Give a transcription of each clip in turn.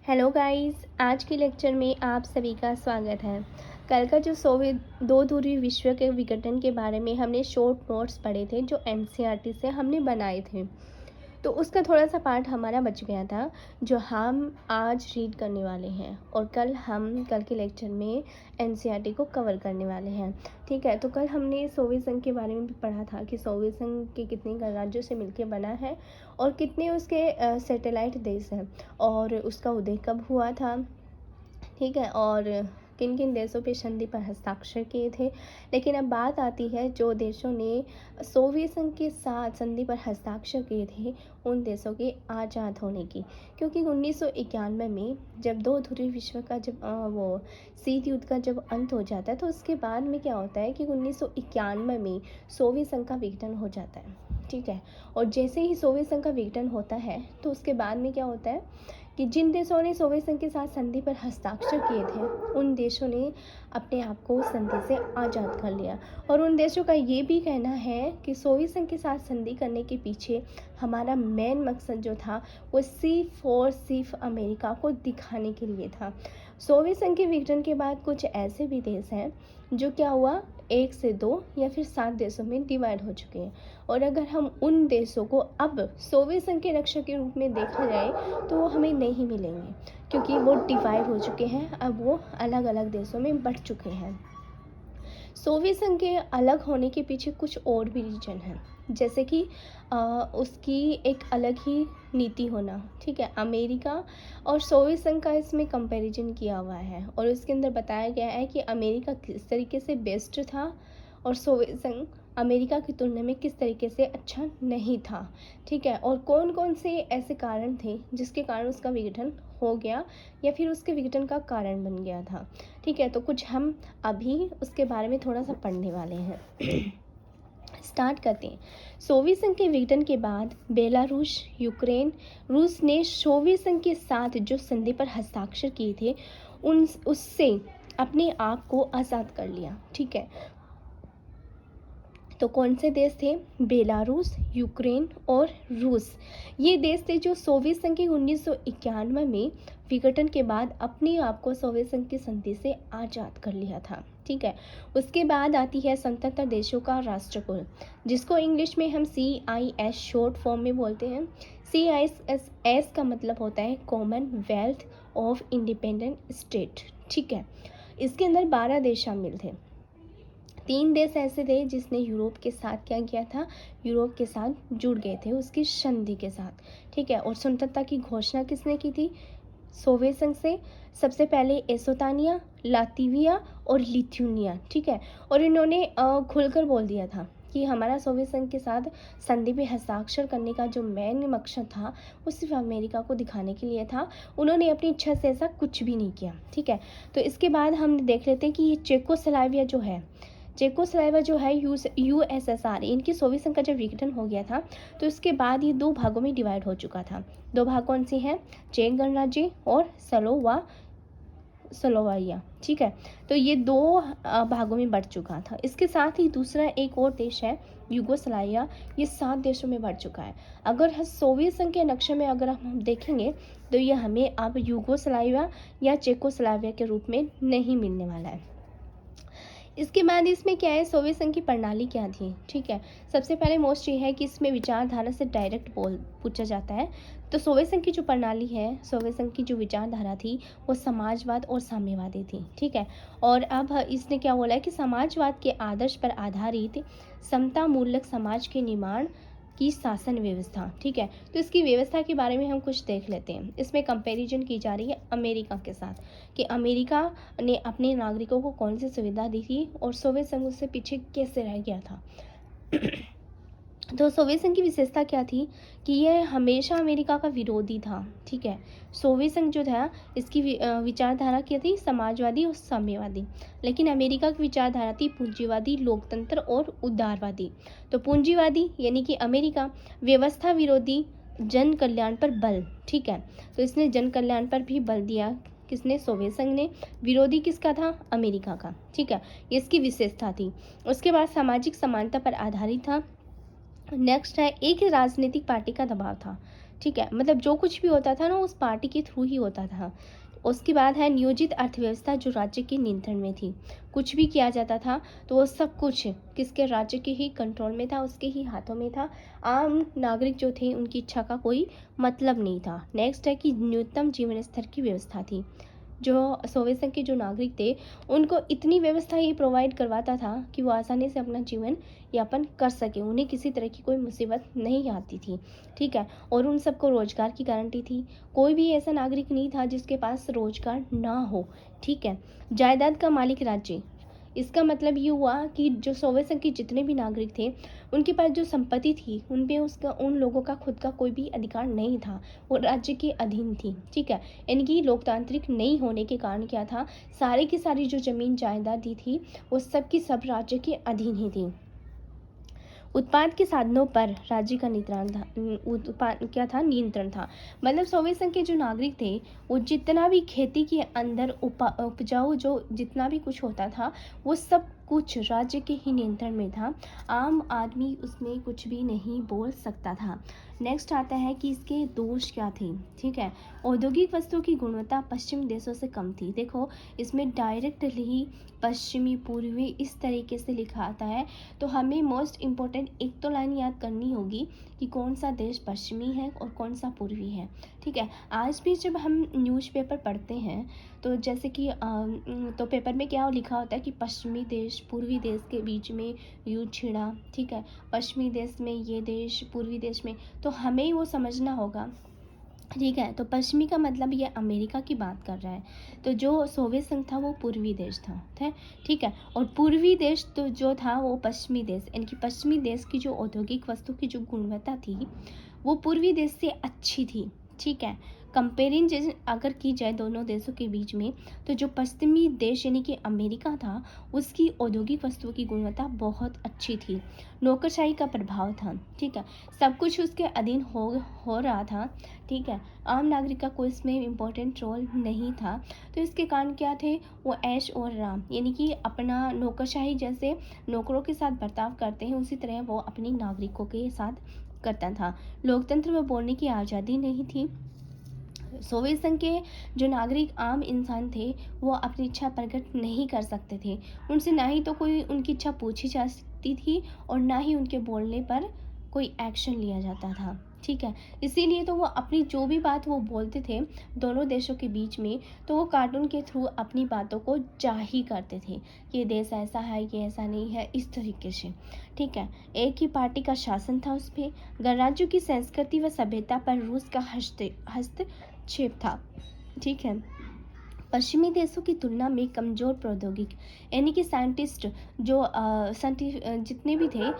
Hello guys, आज के lecture में आप सभी का स्वागत है। कल का जो सोवियत दो ध्रुवीय विश्व के विघटन के बारे में हमने शॉर्ट नोट्स पढ़े थे जो एनसीईआरटी से हमने बनाए थे, तो उसका थोड़ा सा पार्ट हमारा बच गया था जो हम आज रीड करने वाले हैं और कल के लेक्चर में एनसीईआरटी को कवर करने वाले हैं। ठीक है, तो कल हमने सोवियत संघ के बारे में भी पढ़ा था कि सोवियत संघ के कितने गणराज्यों से मिलकर बना है और कितने उसके सैटेलाइट देश हैं और उसका उदय कब हुआ था। ठीक है, और किन किन देशों पे संधि पर हस्ताक्षर किए थे। लेकिन अब बात आती है जो देशों ने सोवियत संघ के साथ संधि पर हस्ताक्षर किए थे उन देशों के आज़ाद होने की, क्योंकि 1991 में जब दो ध्रुवीय विश्व का जब वो शीत युद्ध का जब अंत हो जाता है तो उसके बाद में क्या होता है कि 1991 में सोवियत संघ का विघटन हो जाता है। ठीक है, और जैसे ही सोवियत संघ का विघटन होता है तो उसके बाद में क्या होता है कि जिन देशों ने सोवियत संघ के साथ संधि पर हस्ताक्षर किए थे उन देशों ने अपने आप को संधि से आज़ाद कर लिया। और उन देशों का ये भी कहना है कि सोवियत संघ के साथ संधि करने के पीछे हमारा मेन मकसद जो था वो सिर्फ अमेरिका को दिखाने के लिए था। सोवियत संघ के विघटन के बाद कुछ ऐसे भी देश हैं जो क्या हुआ, 1 से 2 या फिर 7 देशों में डिवाइड हो चुके हैं। और अगर हम उन देशों को अब सोवियत संघ के रक्षक के रूप में देखा जाए तो वो हमें नहीं मिलेंगे, क्योंकि वो डिवाइड हो चुके हैं, अब वो अलग अलग देशों में बंट चुके हैं। सोवियत संघ के अलग होने के पीछे कुछ और भी रीजन है, जैसे कि उसकी एक अलग ही नीति होना। ठीक है, अमेरिका और सोवियत संघ का इसमें कंपैरिजन किया हुआ है और उसके अंदर बताया गया है कि अमेरिका किस तरीके से बेस्ट था और सोवियत संघ अमेरिका की तुलना में किस तरीके से अच्छा नहीं था। ठीक है, और कौन कौन से ऐसे कारण थे जिसके कारण उसका विघटन हो गया या फिर उसके विघटन का कारण बन गया था। ठीक है, तो कुछ हम अभी उसके बारे में थोड़ा सा पढ़ने वाले हैं। स्टार्ट करते हैं। सोवियत संघ के विघटन के बाद बेलारूस, यूक्रेन, रूस ने सोवियत संघ के साथ जो संधि पर हस्ताक्षर किए थे उससे अपने आप को आज़ाद कर लिया। ठीक है, तो कौन से देश थे? बेलारूस, यूक्रेन और रूस। ये देश थे जो सोवियत संघ के 1991 में विघटन के बाद अपने आप को सोवियत संघ की संधि से आज़ाद कर लिया था। ठीक है, उसके बाद आती है स्वतंत्र देशों का राष्ट्रकुल, जिसको इंग्लिश में हम CIS शॉर्ट फॉर्म में बोलते हैं। CIS का मतलब होता है कॉमनवेल्थ ऑफ इंडिपेंडेंट स्टेट। ठीक है, इसके अंदर 12 देश शामिल थे। 3 देश ऐसे थे जिसने यूरोप के साथ क्या किया था, यूरोप के साथ जुड़ गए थे उसकी संधि के साथ। ठीक है, और स्वतंत्रता की घोषणा किसने की थी? सोवियत संघ से। सबसे पहले एस्टोनिया, लातविया और लिथुआनिया। ठीक है, और इन्होंने खुलकर बोल दिया था कि हमारा सोवियत संघ के साथ संधि पे हस्ताक्षर करने का जो मेन मकसद था वो सिर्फ अमेरिका को दिखाने के लिए था। उन्होंने अपनी इच्छा से ऐसा कुछ भी नहीं किया। ठीक है, तो इसके बाद हम देख लेते हैं कि ये चेकोस्लोवाकिया जो है USSR, इनकी सोवियत संघ का जब विघटन हो गया था तो इसके बाद ये 2 भागों में डिवाइड हो चुका था। 2 भाग कौन से हैं? चेक गणराज्य और स्लोवाकिया। ठीक है, तो ये 2 भागों में बढ़ चुका था। इसके साथ ही दूसरा एक और देश है यूगोस्लाविया, ये 7 देशों में बढ़ चुका है। अगर सोवियत संघ के नक्शे में अगर हम देखेंगे तो ये हमें अब यूगोस्लाविया या चेकोस्लोवाकिया के रूप में नहीं मिलने वाला है। इसके बाद इसमें क्या है, सोवियत संघ की प्रणाली क्या थी? ठीक है, सबसे पहले मोस्ट ये है कि इसमें विचारधारा से डायरेक्ट पूछा जाता है। तो सोवियत संघ की जो प्रणाली है, सोवियत संघ की जो विचारधारा थी वो समाजवाद और साम्यवादी थी। ठीक है, और अब इसने क्या बोला है कि समाजवाद के आदर्श पर आधारित समता मूलक समाज के निर्माण की शासन व्यवस्था। ठीक है, तो इसकी व्यवस्था के बारे में हम कुछ देख लेते हैं। इसमें कंपैरिजन की जा रही है अमेरिका के साथ कि अमेरिका ने अपने नागरिकों को कौन सी सुविधा दी थी और सोवियत संघ उससे पीछे कैसे रह गया था। तो सोवियत संघ की विशेषता क्या थी कि यह हमेशा अमेरिका का विरोधी था। ठीक है, सोवियत संघ जो था इसकी विचारधारा क्या थी? समाजवादी और साम्यवादी। लेकिन अमेरिका की विचारधारा थी पूंजीवादी, लोकतंत्र और उदारवादी। तो पूंजीवादी यानी कि अमेरिका, व्यवस्था विरोधी, जन कल्याण पर बल। ठीक है, तो इसने जन कल्याण पर भी बल दिया। किसने? सोवियत संघ ने। विरोधी किसका था? अमेरिका का। ठीक है, ये इसकी विशेषता थी। उसके बाद सामाजिक समानता पर आधारित था। नेक्स्ट है एक ही राजनीतिक पार्टी का दबाव था। ठीक है, मतलब जो कुछ भी होता था ना उस पार्टी के थ्रू ही होता था। उसके बाद है नियोजित अर्थव्यवस्था, जो राज्य के नियंत्रण में थी। कुछ भी किया जाता था तो वो सब कुछ किसके, राज्य के ही कंट्रोल में था, उसके ही हाथों में था। आम नागरिक जो थे उनकी इच्छा का कोई मतलब नहीं था। नेक्स्ट है कि न्यूनतम जीवन स्तर की व्यवस्था थी। जो सोवियत संघ के जो नागरिक थे उनको इतनी व्यवस्था ये प्रोवाइड करवाता था कि वो आसानी से अपना जीवन यापन कर सके, उन्हें किसी तरह की कोई मुसीबत नहीं आती थी। ठीक है, और उन सबको रोजगार की गारंटी थी। कोई भी ऐसा नागरिक नहीं था जिसके पास रोजगार ना हो। ठीक है, जायदाद का मालिक राज्य, इसका मतलब ये हुआ कि जो सोवियत संघ के जितने भी नागरिक थे उनके पास जो संपत्ति थी उन पे उसका, उन लोगों का खुद का कोई भी अधिकार नहीं था, वो राज्य के अधीन थी। ठीक है, इनकी लोकतांत्रिक नहीं होने के कारण क्या था, सारी की सारी जो जमीन जायदाद थी वो सब की सब राज्य के अधीन ही थी। उत्पाद के साधनों पर राज्य का नियंत्रण था। उत्पाद क्या था, नियंत्रण था। मतलब सोवियत संघ के जो नागरिक थे वो जितना भी खेती के अंदर उपजाऊ जो जितना भी कुछ होता था वो सब कुछ राज्य के ही नियंत्रण में था। आम आदमी उसमें कुछ भी नहीं बोल सकता था। नेक्स्ट आता है कि इसके दोष क्या थे। ठीक है, औद्योगिक वस्तुओं की गुणवत्ता पश्चिमी देशों से कम थी। देखो इसमें डायरेक्टली पश्चिमी पूर्वी इस तरीके से लिखा आता है, तो हमें मोस्ट इम्पोर्टेंट एक तो लाइन याद करनी होगी कि कौन सा देश पश्चिमी है और कौन सा पूर्वी है। ठीक है, आज भी जब हम न्यूज़पेपर पढ़ते हैं तो जैसे कि तो पेपर में क्या लिखा होता है कि पश्चिमी देश पूर्वी देश के बीच में युद्ध छिड़ा। ठीक है, पश्चिमी देश में ये देश, पूर्वी देश में, तो हमें वो समझना होगा। ठीक है, तो पश्चिमी का मतलब ये अमेरिका की बात कर रहा है, तो जो सोवियत संघ था वो पूर्वी देश था। ठीक है, और पूर्वी देश तो जो था वो पश्चिमी देश, इनकी पश्चिमी देश की जो औद्योगिक वस्तु की जो गुणवत्ता थी वो पूर्वी देश से अच्छी थी। ठीक है, कंपेरिजन अगर की जाए दोनों देशों के बीच में, तो जो पश्चिमी देश यानी कि अमेरिका था उसकी औद्योगिक वस्तुओं की गुणवत्ता बहुत अच्छी थी। नौकरशाही का प्रभाव था। ठीक है, सब कुछ उसके अधीन हो रहा था। ठीक है, आम नागरिक का कोई इसमें इम्पोर्टेंट रोल नहीं था। तो इसके कारण क्या थे, वो ऐश और आराम यानी कि अपना नौकरशाही जैसे नौकरों के साथ बर्ताव करते हैं उसी तरह वो अपने नागरिकों के साथ करता था। लोकतंत्र में बोलने की आज़ादी नहीं थी। सोवियत संघ के जो नागरिक आम इंसान थे वो अपनी इच्छा प्रकट नहीं कर सकते थे। उनसे ना ही तो कोई उनकी इच्छा पूछी जा सकती थी और ना ही उनके बोलने पर कोई एक्शन लिया जाता था। ठीक है, इसीलिए तो वो अपनी जो भी बात वो बोलते थे दोनों देशों के बीच में, तो वो कार्टून के थ्रू अपनी बातों को जाहिर करते थे कि ये देश ऐसा है, ये ऐसा नहीं है, इस तरीके से। ठीक है, एक ही पार्टी का शासन था उस पर। गणराज्यों की संस्कृति व सभ्यता पर रूस का हस्तक्षेप था। ठीक है, पश्चिमी देशों की तुलना में कमज़ोर प्रौद्योगिकी यानी कि साइंटिस्ट जो जितने भी थे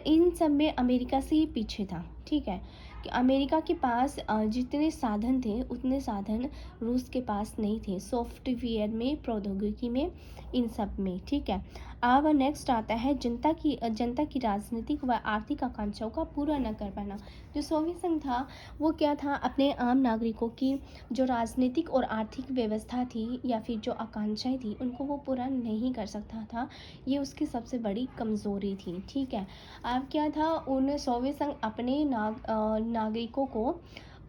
इन सब में अमेरिका से ही पीछे था। ठीक है, कि अमेरिका के पास जितने साधन थे उतने साधन रूस के पास नहीं थे, सॉफ्टवेयर में, प्रौद्योगिकी में, इन सब में। ठीक है, अब नेक्स्ट आता है जनता की राजनीतिक व आर्थिक आकांक्षाओं का पूरा न कर पाना। जो सोवियत संघ था वो क्या था, अपने आम नागरिकों की जो राजनीतिक और आर्थिक व्यवस्था थी या फिर जो आकांक्षाएं थी उनको वो पूरा नहीं कर सकता था। ये उसकी सबसे बड़ी कमज़ोरी थी। ठीक है, अब क्या था, उन सोवियत संघ अपने नागरिकों को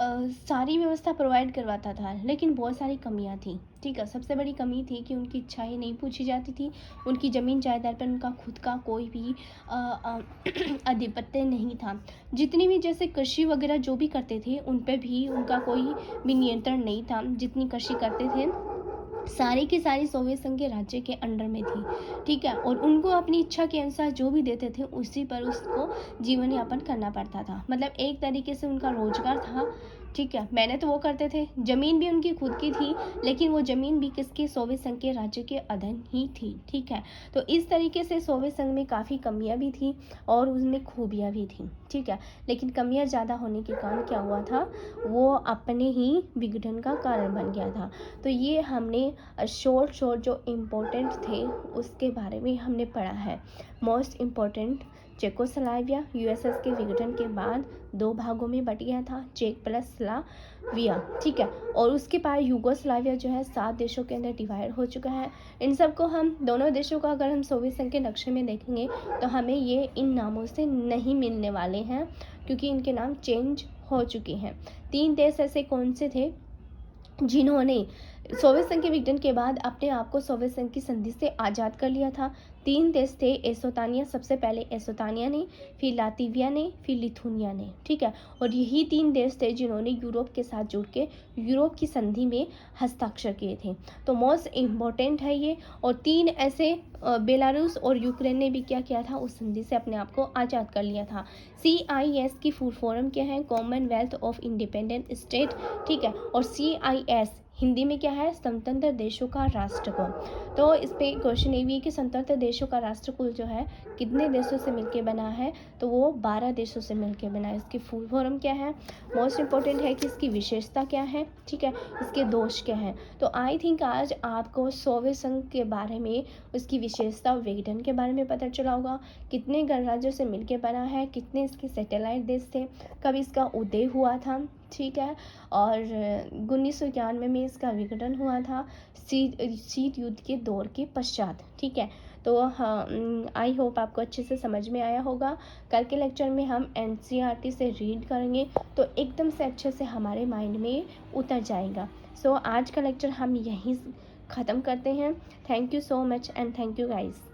सारी व्यवस्था प्रोवाइड करवाता था लेकिन बहुत सारी कमियां थी। ठीक है, सबसे बड़ी कमी थी कि उनकी इच्छाएं नहीं पूछी जाती थी, उनकी ज़मीन जायदाद पर उनका खुद का कोई भी आधिपत्य नहीं था। जितनी भी जैसे कृषि वगैरह जो भी करते थे उन पर भी उनका कोई भी नियंत्रण नहीं था। जितनी कृषि करते थे सारी की सारी सोवियत संघ के राज्य के अंडर में थी। ठीक है, और उनको अपनी इच्छा के अनुसार जो भी देते थे उसी पर उसको जीवन यापन करना पड़ता था। मतलब एक तरीके से उनका रोजगार था। ठीक है, मेहनत वो करते थे, जमीन भी उनकी खुद की थी लेकिन वो जमीन भी किसके, सोवियत संघ के राज्य के अधीन ही थी। ठीक है, तो इस तरीके से सोवियत संघ में काफ़ी कमियां भी थी और उसमें खूबियां भी थी। ठीक है, लेकिन कमियां ज़्यादा होने के कारण क्या हुआ था, वो अपने ही विघटन का कारण बन गया था। तो ये हमने शॉर्ट जो इम्पोर्टेंट थे उसके बारे में हमने पढ़ा है। मोस्ट इम्पोर्टेंट, चेकोस्लोवाकिया यूएसएस के विघटन के बाद 2 भागों में बट गया था, चेक प्लस स्लोवाकिया। ठीक है, और उसके बाद यूगोस्लाविया जो है 7 देशों के अंदर डिवाइड हो चुका है। इन सबको हम दोनों देशों का अगर हम सोवियत संघ के नक्शे में देखेंगे तो हमें ये इन नामों से नहीं मिलने वाले हैं क्योंकि इनके नाम चेंज हो चुकी हैं। 3 देश ऐसे कौन से थे जिन्होंने सोवियत संघ के विघटन के बाद अपने आप को सोवियत संघ की संधि से आज़ाद कर लिया था? 3 देश थे, एस्टोनिया, सबसे पहले एस्टोनिया ने, फिर लातविया ने, फिर लिथुनिया ने, ठीक है। और यही 3 देश थे जिन्होंने यूरोप के साथ जुड़ के यूरोप की संधि में हस्ताक्षर किए थे। तो मोस्ट इम्पोर्टेंट है ये। और 3 ऐसे बेलारूस और यूक्रेन ने भी क्या किया था, उस संधि से अपने आप को आज़ाद कर लिया था। CIS की फुल फॉर्म क्या है? कॉमनवेल्थ ऑफ इंडिपेंडेंट स्टेट, ठीक है। और CIS हिंदी में क्या है? स्वतंत्र देशों का राष्ट्रकुल। तो इस पे क्वेश्चन ये भी है कि स्वतंत्र देशों का राष्ट्रकुल जो है कितने देशों से मिलके बना है? तो वो 12 देशों से मिलके बना है। इसकी फुल फॉर्म क्या है? मोस्ट इम्पोर्टेंट है कि इसकी विशेषता क्या है, ठीक है, इसके दोष क्या हैं। तो आई थिंक आज आपको सोवियत संघ के बारे में, उसकी विशेषता और विघटन के बारे में पता चला होगा। कितने गणराज्यों से मिलके बना है, कितने इसके सैटेलाइट देश थे, कब इसका उदय हुआ था, ठीक है। और 1991 में इसका विघटन हुआ था, शीत युद्ध के दौर के पश्चात, ठीक है। तो हाँ, आई होप आपको अच्छे से समझ में आया होगा। कल के लेक्चर में हम NCERT से रीड करेंगे तो एकदम से अच्छे से हमारे माइंड में उतर जाएगा। सो आज का लेक्चर हम यहीं ख़त्म करते हैं। Thank you so much and thank you guys.